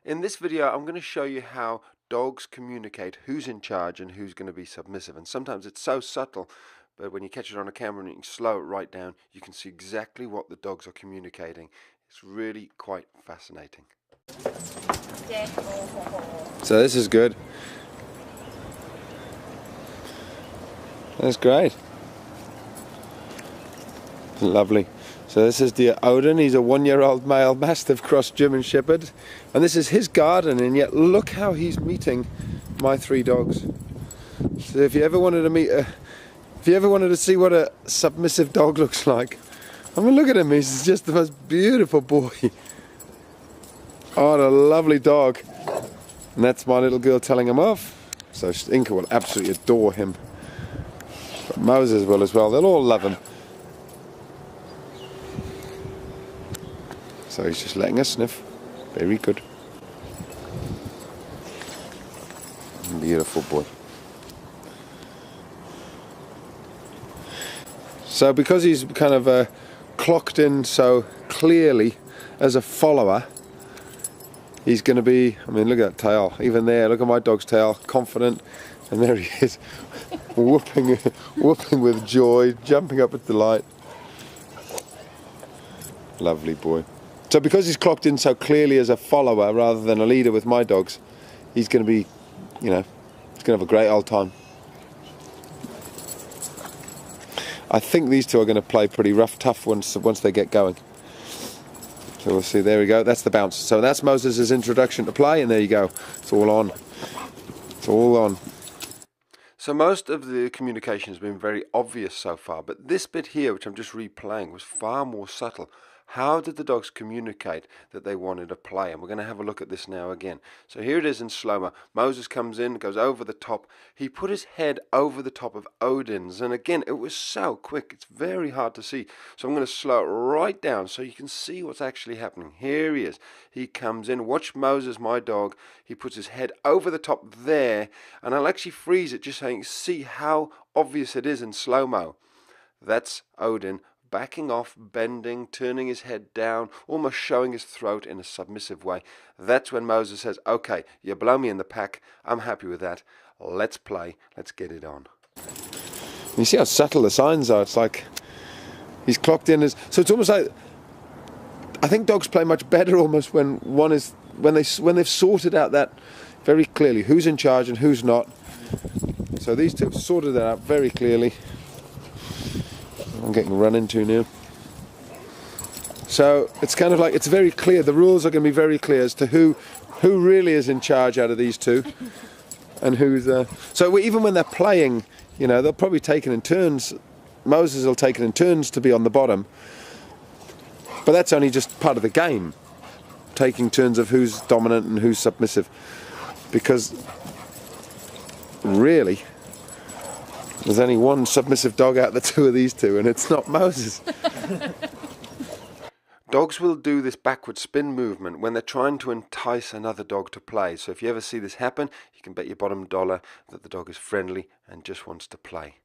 In this video, I'm going to show you how dogs communicate who's in charge and who's going to be submissive. And sometimes it's so subtle, but when you catch it on a camera and you can slow it right down, you can see exactly what the dogs are communicating. It's really quite fascinating. So this is good. That's great. Lovely. So this is dear Odin. He's a 1-year-old male Mastiff cross German Shepherd, and this is his garden, and yet look how he's meeting my 3 dogs. So if you ever wanted to see what a submissive dog looks like, I mean, look at him. He's just the most beautiful boy. Oh, what a lovely dog. And that's my little girl telling him off. So Inca will absolutely adore him. But Moses will as well. They'll all love him. So he's just letting us sniff. Very good. Beautiful boy. So because he's kind of clocked in so clearly as a follower, he's going to be, I mean, look at that tail. Even there, look at my dog's tail, confident. And there he is, whooping with joy, jumping up with delight. Lovely boy. So because he's clocked in so clearly as a follower rather than a leader with my dogs, he's going to be, you know, he's going to have a great old time. I think these two are going to play pretty rough, tough once they get going. So we'll see. There we go. That's the bounce. So that's Moses' introduction to play, and there you go. It's all on. It's all on. So most of the communication has been very obvious so far, but this bit here, which I'm just replaying, was far more subtle. How did the dogs communicate that they wanted to play? And we're going to have a look at this now again. So here it is in slow-mo. Moses comes in, goes over the top. He put his head over the top of Odin's. And again, it was so quick. It's very hard to see. So I'm going to slow it right down so you can see what's actually happening. Here he is. He comes in. Watch Moses, my dog. He puts his head over the top there. And I'll actually freeze it just so you can see how obvious it is in slow-mo. That's Odin. Backing off, bending, turning his head down, almost showing his throat in a submissive way. That's when Moses says, okay, you blow me in the pack, I'm happy with that, let's play, let's get it on. You see how subtle the signs are. It's like he's clocked in as, so it's almost like, I think dogs play much better almost when they've sorted out that very clearly, who's in charge and who's not. So these two have sorted that out very clearly. I'm getting run into now. So it's kind of like, it's very clear, the rules are going to be very clear as to who really is in charge out of these two and who's so even when they're playing, you know, they'll probably take it in turns. Moses will take it in turns to be on the bottom, but that's only just part of the game, taking turns of who's dominant and who's submissive, because really there's only one submissive dog out of the two of these two, and it's not Moses. Dogs will do this backward spin movement when they're trying to entice another dog to play. So if you ever see this happen, you can bet your bottom dollar that the dog is friendly and just wants to play.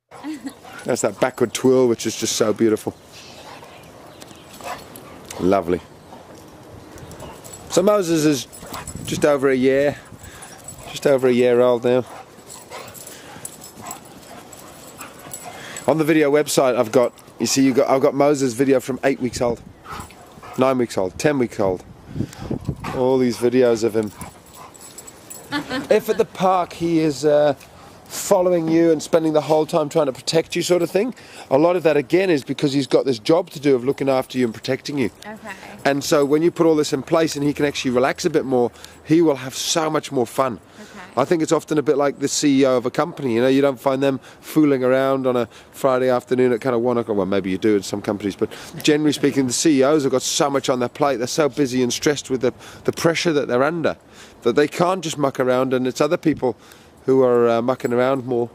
That's that backward twirl, which is just so beautiful. Lovely. So Moses is just over a year old now. On the video website, I've got Moses' video from 8 weeks old, 9 weeks old, 10 weeks old. All these videos of him. If at the park he is following you and spending the whole time trying to protect you, sort of thing, a lot of that again is because he's got this job to do of looking after you and protecting you. Okay. And so when you put all this in place and he can actually relax a bit more, he will have so much more fun. I think it's often a bit like the CEO of a company. You know, you don't find them fooling around on a Friday afternoon at kind of 1 o'clock. Well, maybe you do in some companies, but generally speaking, the CEOs have got so much on their plate. They're so busy and stressed with the pressure that they're under that they can't just muck around, and it's other people who are mucking around more.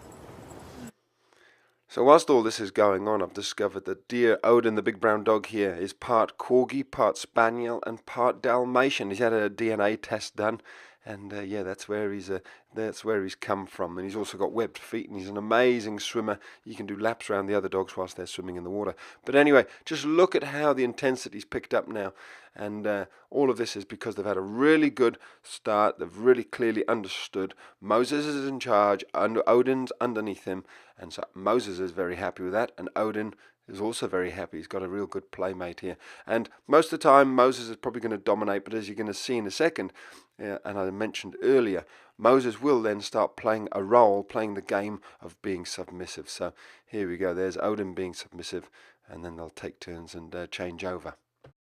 So whilst all this is going on, I've discovered that dear Odin, the big brown dog here, is part Corgi, part Spaniel, and part Dalmatian. He's had a DNA test done, And yeah, that's where he's come from. And he's also got webbed feet, and he's an amazing swimmer. He can do laps around the other dogs whilst they're swimming in the water. But anyway, just look at how the intensity's picked up now. And all of this is because they've had a really good start. They've really clearly understood Moses is in charge, and Odin's underneath him. And so Moses is very happy with that, and Odin is also very happy. He's got a real good playmate here. And most of the time, Moses is probably going to dominate, but as you're going to see in a second, and I mentioned earlier, Moses will then start playing a role, playing the game of being submissive. So here we go. There's Odin being submissive, and then they'll take turns and change over.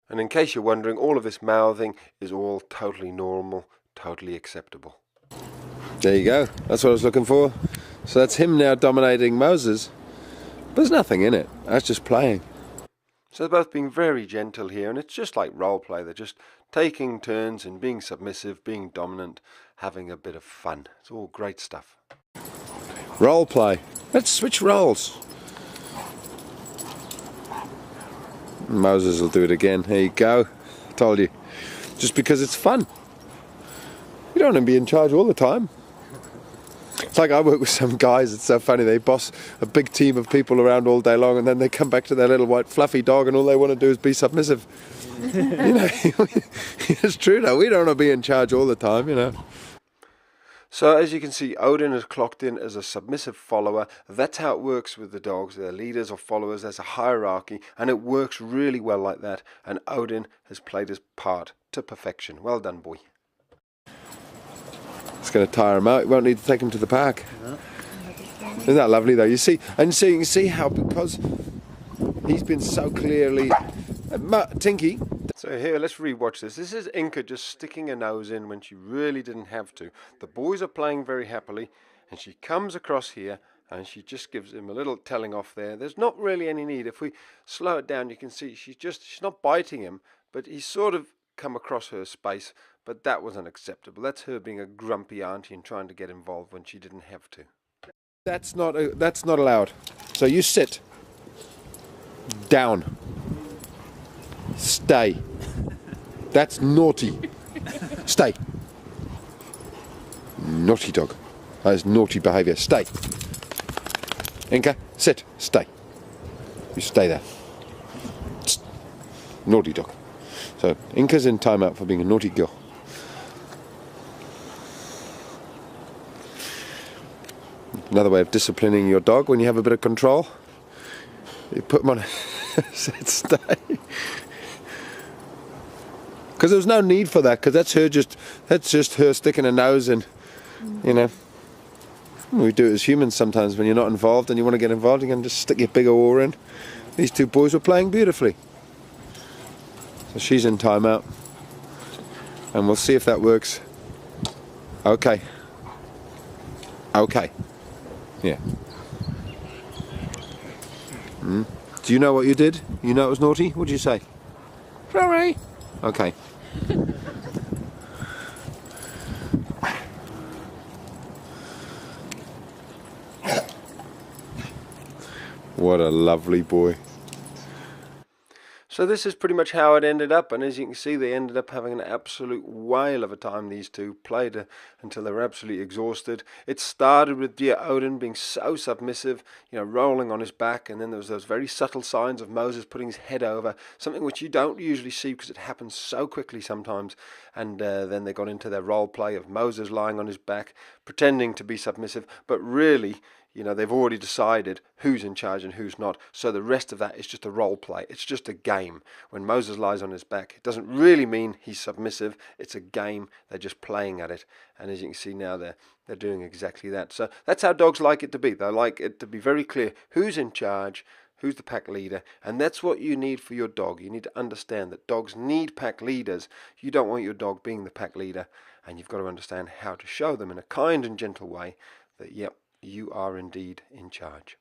And in case you're wondering, all of this mouthing is all totally normal, totally acceptable. There you go. That's what I was looking for. So that's him now dominating Moses. There's nothing in it. That's just playing. So they're both being very gentle here, and it's just like role play. They're just taking turns and being submissive, being dominant, having a bit of fun. It's all great stuff. Role play. Let's switch roles. Moses will do it again. There you go. I told you. Just because it's fun. You don't want to be in charge all the time. It's like I work with some guys, it's so funny, they boss a big team of people around all day long, and then they come back to their little white fluffy dog and all they want to do is be submissive. You know, it's true though, we don't want to be in charge all the time, you know. So as you can see, Odin is clocked in as a submissive follower. That's how it works with the dogs. They're leaders or followers. There's a hierarchy, and it works really well like that. And Odin has played his part to perfection. Well done, boy. It's going to tire him out. You won't need to take him to the park. No. Isn't that lovely though? You see, and so you can see how, because he's been so clearly Tinky. So here, let's rewatch this. This is Inka just sticking her nose in when she really didn't have to. The boys are playing very happily, and she comes across here and she just gives him a little telling off there. There's not really any need. If we slow it down, you can see she's not biting him, but he's sort of come across her space. But that was unacceptable. That's her being a grumpy auntie and trying to get involved when she didn't have to. That's not allowed. So you sit down. Stay. That's naughty. Stay. Naughty dog. That is naughty behaviour. Stay. Inka, sit. Stay. You stay there. Naughty dog. So Inka's in timeout for being a naughty girl. Another way of disciplining your dog when you have a bit of control, you put them on sit, stay. Because there was no need for that, because that's just her sticking her nose in, you know. We do it as humans sometimes. When you're not involved and you want to get involved, you can just stick your big oar in. These two boys were playing beautifully. So she's in timeout, and we'll see if that works. Okay. Okay. Yeah. Do you know what you did? You know it was naughty? What did you say? Sorry. Okay. What a lovely boy. So this is pretty much how it ended up, and as you can see, they ended up having an absolute whale of a time. These two played until they were absolutely exhausted. It started with dear Odin being so submissive, you know, rolling on his back, and then there was those very subtle signs of Moses putting his head over, something which you don't usually see because it happens so quickly sometimes. And then they got into their role play of Moses lying on his back, pretending to be submissive, but really, you know, they've already decided who's in charge and who's not. So the rest of that is just a role play. It's just a game. When Moses lies on his back, it doesn't really mean he's submissive. It's a game. They're just playing at it. And as you can see now, they're doing exactly that. So that's how dogs like it to be. They like it to be very clear who's in charge, who's the pack leader, and that's what you need for your dog. You need to understand that dogs need pack leaders. You don't want your dog being the pack leader, and you've got to understand how to show them in a kind and gentle way that, yep, you are indeed in charge.